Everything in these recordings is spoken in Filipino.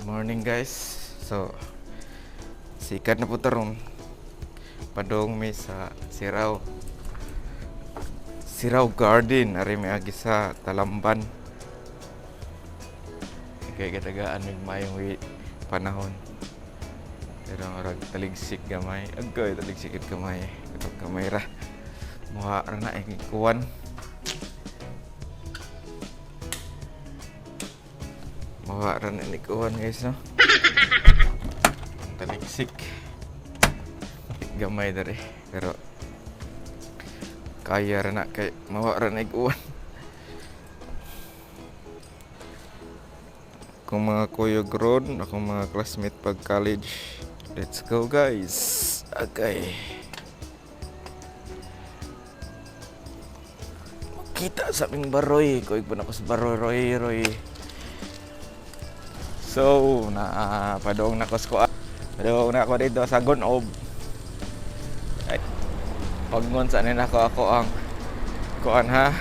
Morning guys. So sikat na po tarong padong may sa Siraw Garden ari may agi sa Talamban. Kay katagaan mig mayong panahon. Pero orag taligsik gamay. Agay taligsik gamay. Katong kamay ra. Muha ra na kuwan. Muha ra na ni kuwan guys no. Taligsik gamay dari pero kaya ra na kay mawa ra na kuwan. Akong mga kuyog ron, akong mga classmate pag college. Let's go guys. Okay. Kita sa aming baroy. Kuig pa na ako sa baroy, Roy. So, padong na ko sa padong na ako dito sa Gunob. Pagnon sa nin ako ang kuan ha.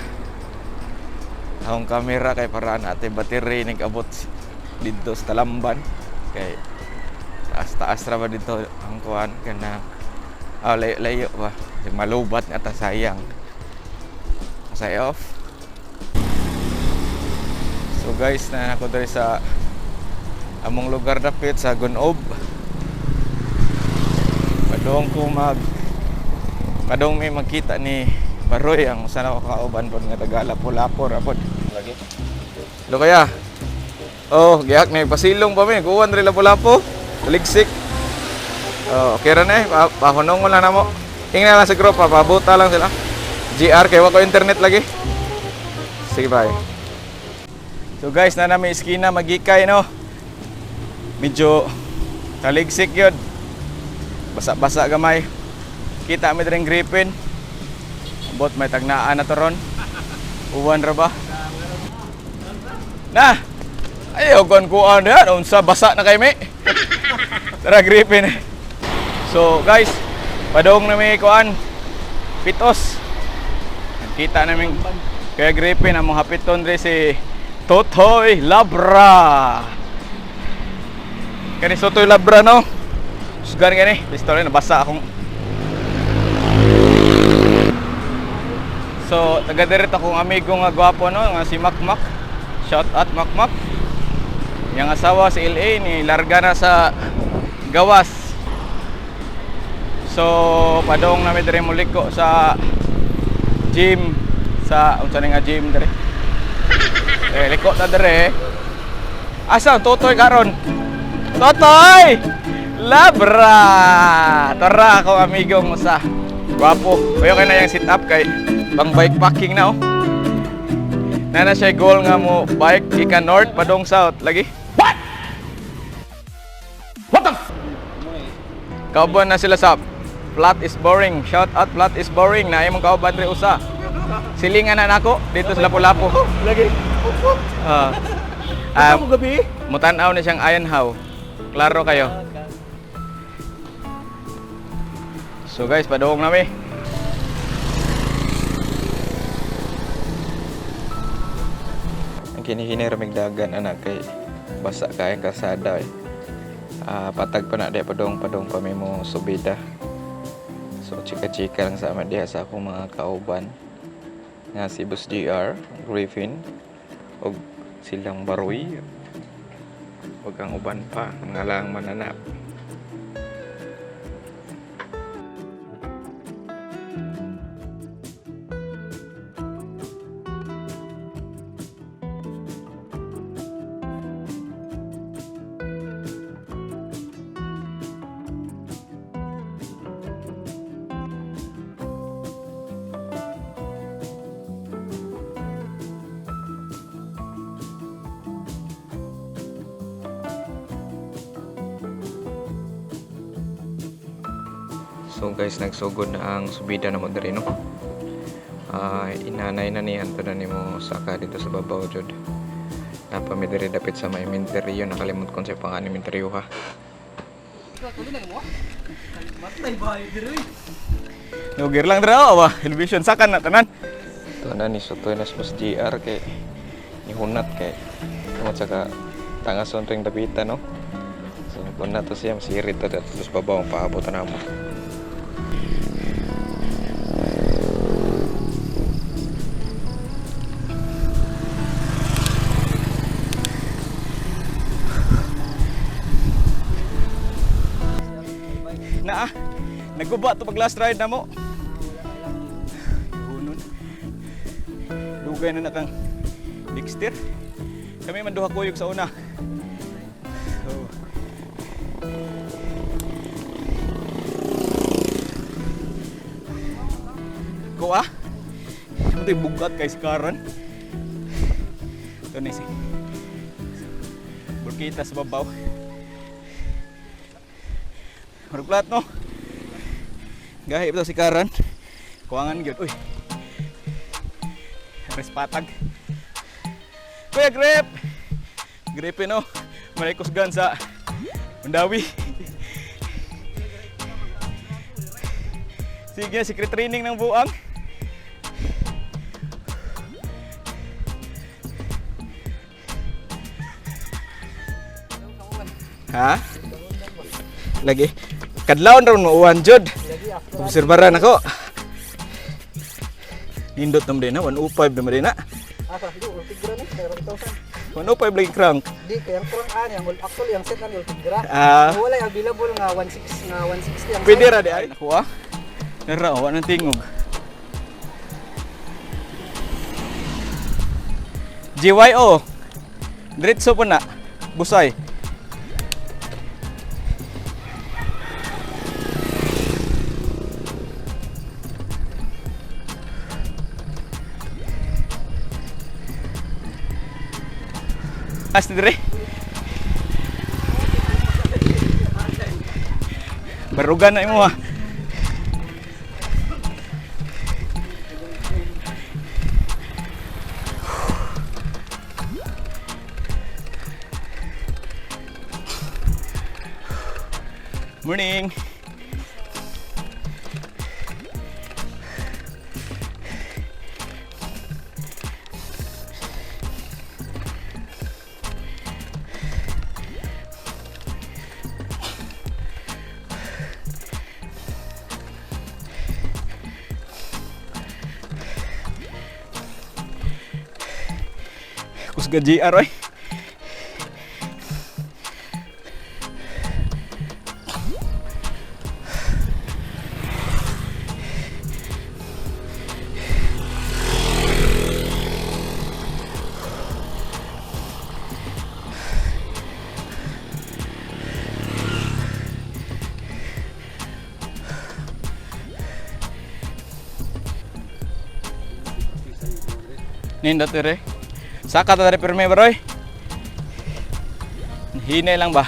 Akong kamera kay para natin battery nag-abot dito sa Talamban. Kay taas ra ba dito ang kuan kana layo ba. Malubat nga ta sayang. Say off. So guys, na ako diri sa among lugar dapit sa Gunob. Padong may magkita ni Baroy ang usa na ko kauban pod nga taga Lapu-Lapu ra pod. Lagi. Lo kaya. Oh, giyak na pasilong pa mi kuwan diri Lapu-Lapu. Ligsik. Oh, okay ra na pahunong lang namo. Ingna lang sa group pabuta lang sila. GR kay wa ko internet lagi. Sige bye. So guys, na nami iskina magikay no. Medyo taligsik yun. Basa-basa gamay. Kita mi diring gripin. Bot may tagnaan na to ron. Uwan ra ba? Na. Ayaw kuan yan. Unsa basa na kay mi. Tara gripin. So guys, padong na mi kuan. Pitos. Kita namin kaya gripin ang mga hapiton rin si Totoy Labra. Kani Totoy Labra no. Sugan gani, pistol nabasa akong. So taga dito akong amigo nga gwapo no, nga si Makmak. Shout out Makmak. Yang asawa si LA ni larga na sa gawas. So padong namin diri muliko sa gym sa unsa nga gym dire. Liko ta dire. Asa Totoy karon? Totoy! Labra! Tara ako amigong usa. Guwapo. Kuya kay na yang sit up kay bang bike packing na oh. Nana siya goal nga mo bike ika north padong south lagi. What? What the? Kauban na sila sa Flat is boring. Shout out Flat is boring. Na imong kauban ri usa. Silingan na nako dito sa Lapu-Lapu. Lagi. Mo gabi? Mutan-aw na siyang Iron How. Klaro kayo. So guys, padung nami. Ang kini-kini ramig dagan anak kay basa kay kasada eh. Patag pa na di padung pa may mo subida. So chika-chika lang sa diha sa akong mga kauban nga si Boss GR, Griffin og silang Baroy ug ang uban pa mga lang mananap. So guys, nagsugod na ang subida na mo diri no. Inanay na ni anto na nimo saka dito sa babaw jud. Napami diri dapit sa may interior, nakalimot kon sa pangan interior ha. Matay bahay diri. Nugir lang dira ba? Television sakan na tanan. Ito na ni Sotoy na Boss GR kay ni hunat kay tungod saka Tangas untuk yung dapitan, no? So, kung na to siya, masirit at terus babaw ang paabutan na mo. Na naguba to pag last ride na mo. Hunon. Dugay na nakang Dexter. Kami man duha kuyog sa una. Oh. Kuha? Ito yung bugat kay Skaran. Ito na si Burkita sa babaw. Maruplat no? Gahip ito si Karan. Kuwangan yun. Uy. Respatag. Kuya Grip! Gripin no? Malikusgan sa Mandawi. Sige, secret training ng buang. Ha? Lagi. Kadlawon ron mo uwan jud. Obserbaran ako. Nindot naman din na 105 naman din na. Asa di ultigra ni 1,000. 105 lagi crank. Di kaya ang kurang ani ang actually ang set na ultigra. Ah. Wala yung available nga 160 ang Pwede ra di ay nakuha. Nara wa nang tingog. GYO. Diretso po na. Busay. Asti dire. Barugan na imo ha. Morning. Kusga GR oy. Nindot dire. Saka ta dari perme baroy. Hinay lang ba?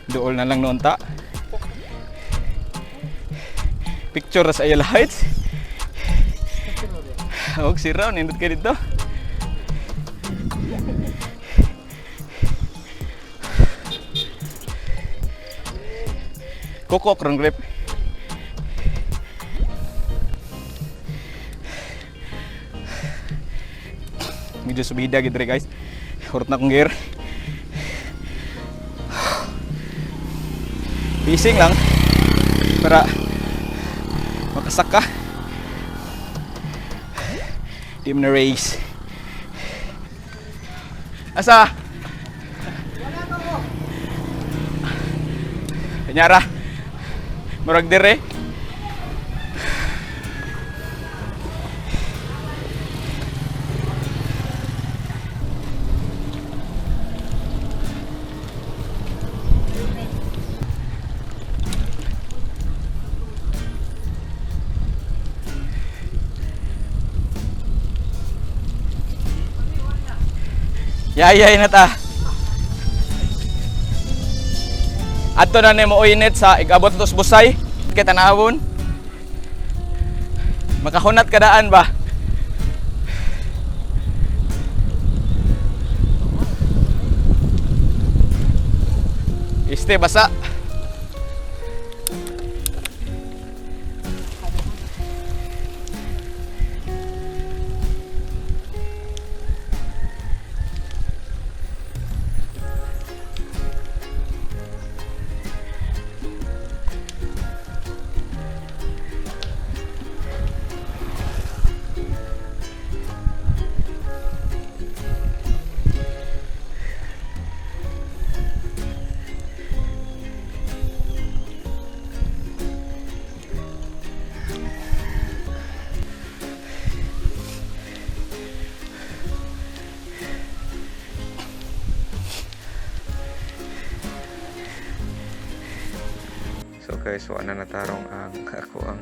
Dool na lang noon ta. Picture sa Ayala Heights. Huwag si Ron, nindot ka dito. Kokok rong grip. Medyo subida gitu guys. Hurot na kong gear. Pising lang para makasak ka. Di mo na race. Asa? Kanyara. Murag dire. Yayay na ta. Adto na nimo uinit sa igabot tos busay kay tanawon. Makahunat ka daan ba? Iste basa. So guys, so ana natarong ang ako ang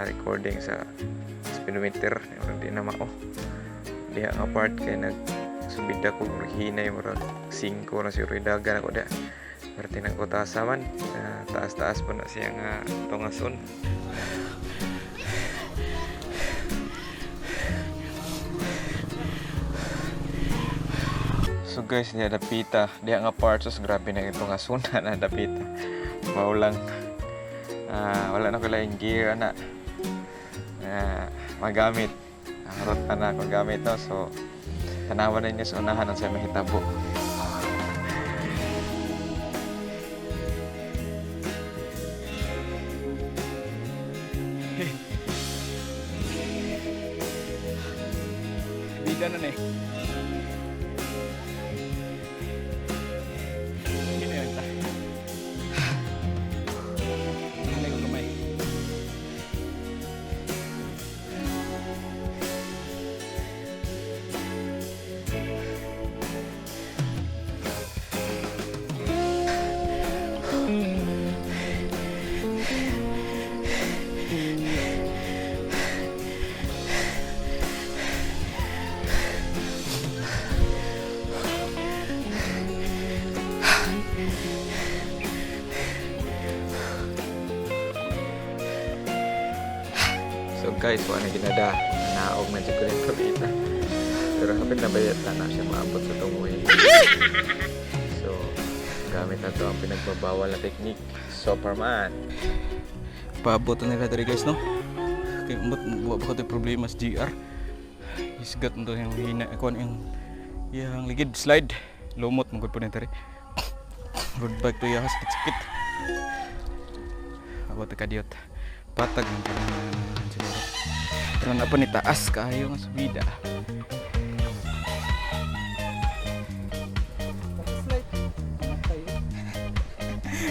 recording sa speedometer di na mao. Diha nga part kay nagsubida ko hinay murag 5 na si dagan ako da. Perti nang ko taasaman, taas-taas po na siya nga tungason. So guys, diha dapita, diha nga part so grabe na itong asuna na dapita. Maulang wala na ko lang gear na magamit harot na ako gamit no, so tanawan na niyo sa unahan ang sa mahitabo. Bida na eh. So guys, wala na ginada, naog na dyan ko rin kapita. Pero hapit na bayat na siya maabot sa tungoy. So, gamit na ito ang pinagbabawal na technique. Superman. Paabot na nila dali guys, no? Kaya buwa ba ko ito problema sa GR. Isgat na ito yung hina. Yung ligid slide. Lumot mong po na ito rin. Road bike ito yung sakit-sakit. Abot na kadiyot. Patag ng kanyang siguro. Pero na pa ni taas kayo nga subida.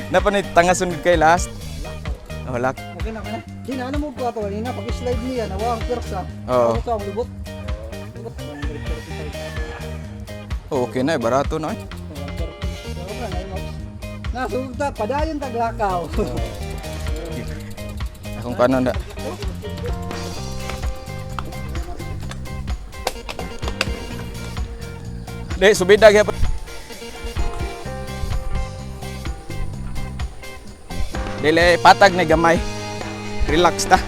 Na pa ni tangasun kay last. Wala. Okay na. Di na mo ko ato kanina pag slide niya nawang persa. Oo. Sa lubot. Okay na, barato na. Nasugta padayon taglakaw. Akong kanon da. Dek, subida kaya pa. Dili, patag na gamay. Relax ta.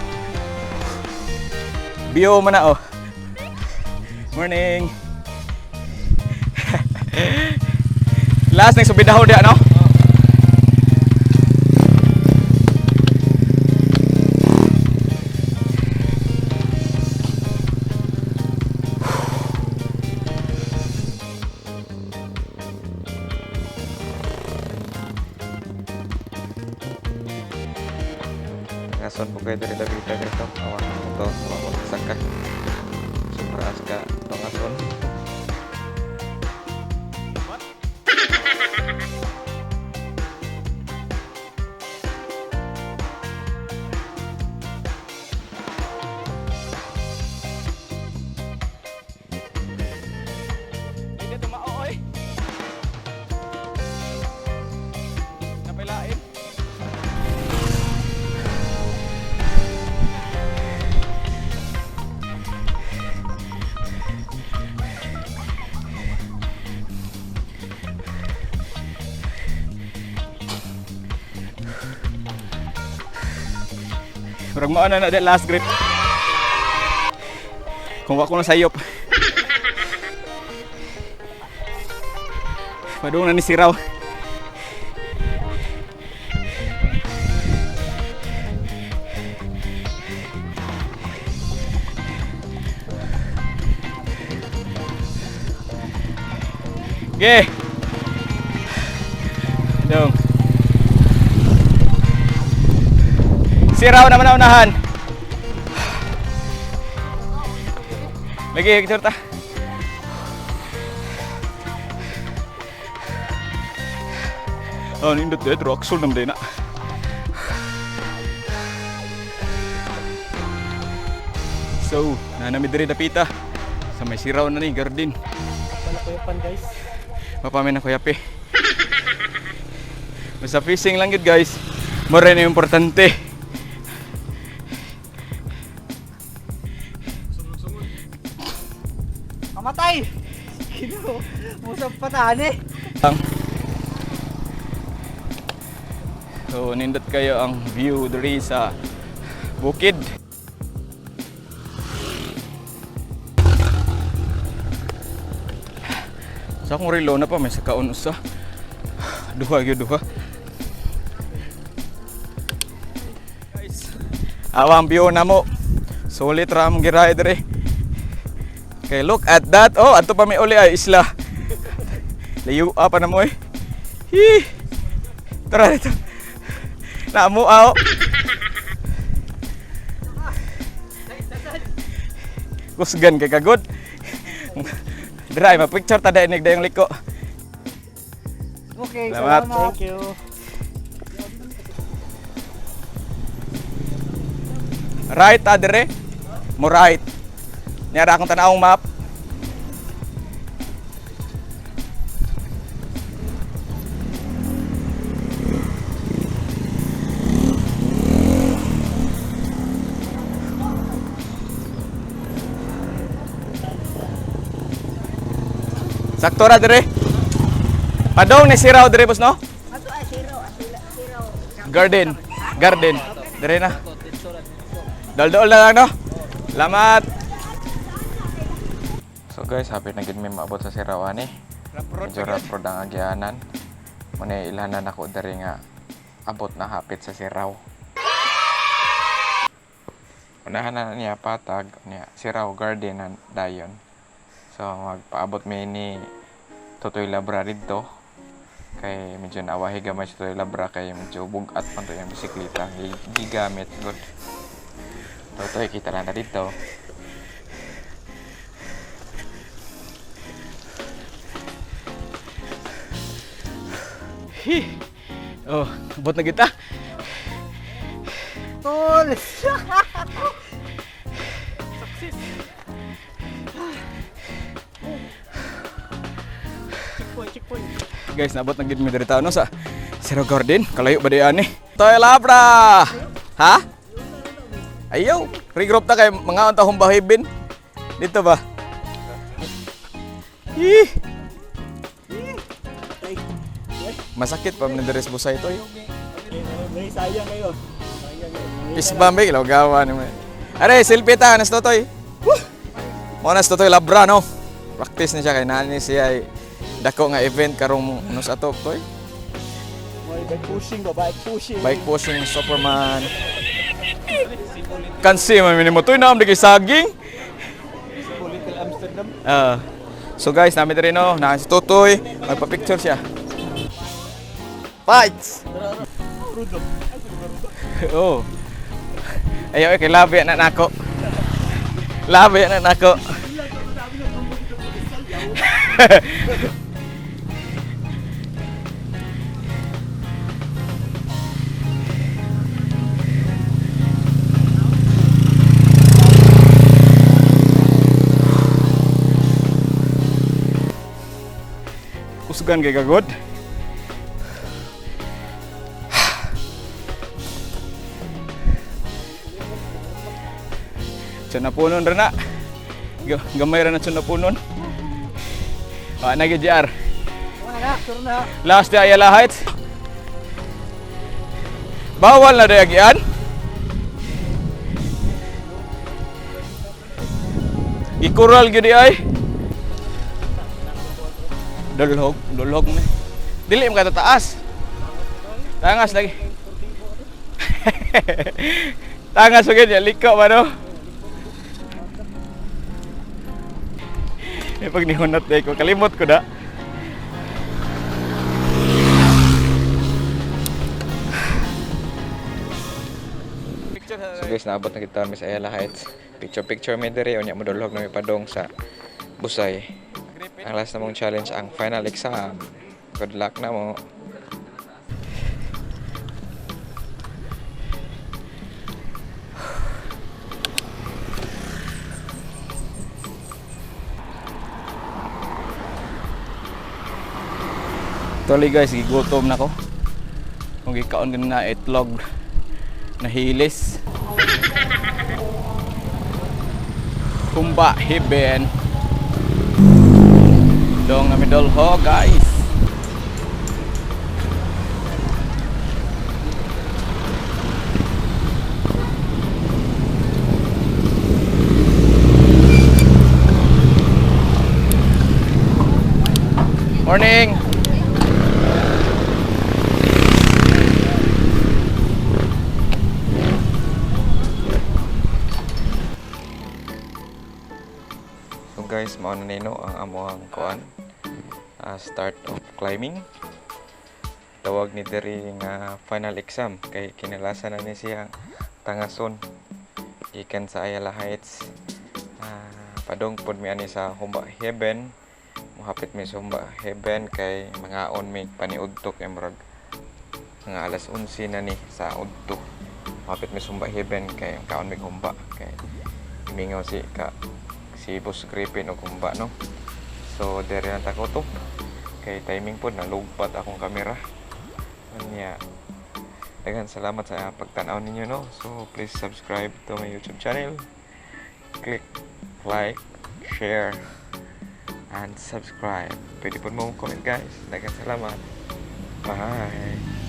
Bio man na oh. Morning. Last na subida ho di ano? Ngason po kayo dari Davita ganito. Awan mo ito, mawagsak ka. Supraas ka, ito ngason. Hindi tumao oy. Napilain. Murag mao na na last grip. Kung wa ko na sayop. Padung na ni siraw. Okay. Dong. Siraw naman na unahan. Lagi kita ta. Oh, nindot deh, roxul nam deh nak. So, nanami diri dapita sa may siraw na ni garden. Palakuyapan guys. Mapamin ako yapi. Basta fishing lang yun guys. Mura na yung importante. Kamatay! Kino, musap patani. So, nindot kayo ang view diri sa bukid. Sa akong relo na pa, may sakaon usa. Duha yun, duha. Guys, awang view na mo. Sulit ra mong giray diri. Okay, look at that. Oh, ato pa may uli ay isla. Layo pa na mo eh. Hii. Tara dito. Naamu aw. Kusgan kay kagod. Dry, ma-picture ta dainig dayong liko. Okay, Salamat. salamat. Thank you. Right dire. Mo right. Nyara akong tanawong map. Sakto ra dire. Padong ni siraw dire boss no? Ato ay siraw. Garden. Garden. Dire na. Dal-dol na lang no. Salamat. So guys, happy na gid mi maabot sa Sirawan eh. Medyo rapro ang agyanan. Muna ilanan ako dari nga abot na hapit sa Siraw. Unahan na niya patag niya Siraw Garden na dayon. So magpaabot mi ni Totoy Labra dito. Kay medyo nawahi gamay si Totoy Labra kay medyo bugat man to yung bisikleta. Gigamit good. Totoy kita lang na dito. Hi. Oh, abot na kita. Tol! Checkpoint. Guys, nabot na gid mi diri taon no sa Siraw Garden. Kalayo ba diyan ni? Toy Labra. Ha? Ayaw, regroup ta kay mga unta humbahibin. Dito ba? Ih. Masakit pa man diri sa busay toy. May sayang kayo. Isbambe ilaw gawa ni mo. Are, selfie ta nas Totoy. Mo nas Totoy Labra no. Practice ni siya kay nani siya ay dako nga event karong ano sa top toy. Bike pushing ba? Bike pushing. Bike pushing Superman. Kansi man minimo toy naam di kay saging. Little Amsterdam. So guys, namin rin no, na si Totoy, magpa-picture siya. Fights! Oh. Ayaw kay labi na nako. Labi na nako. Kusugan kay kagod. Tiyan na punon rin na. Gamay rin na tiyan na punon. Nag-JR. Sure na. Last day Ayala Heights. Bawal na dayagian. Ikural gyud di ay. Dulhog ni. Dili mo ka taas. Tangas lagi. Tangas ugid ya liko ba no? Pag nihunat day ko, kalimot ko da. So guys, naabot na kita sa Ayala Heights. Picture may diri, unya mo dulhog na may padong sa Busay. Ang last na mong challenge, ang final exam. Good luck na mo. Actually guys, gigutom na ko. Kung gikaon din na itlog na hilis. Humba Heben. Dong na midolho guys. Morning. So guys, mao na nino ang amuang kuan. Start of climbing. Tawag ni diri nga final exam kay kinalasan na ni siya tangason gikan sa Ayala Heights. Padong pod mi ani sa Humba Heaven. Muhapit mi sa Humba Heaven kay mga on mi paniudto kay murag nga alas 11 na ni sa udto. Muhapit mi sa Humba Heaven kay kaon mi humba kay mingaw si Boss Griffin o kumba no. So dere na ta ko to kay timing po nalugpat akong kamera nya. Daghang salamat sa pagtan-aw ninyo no. So please subscribe to my YouTube channel, click like, share and subscribe. Pwede po mo comment guys. Daghang salamat, bye.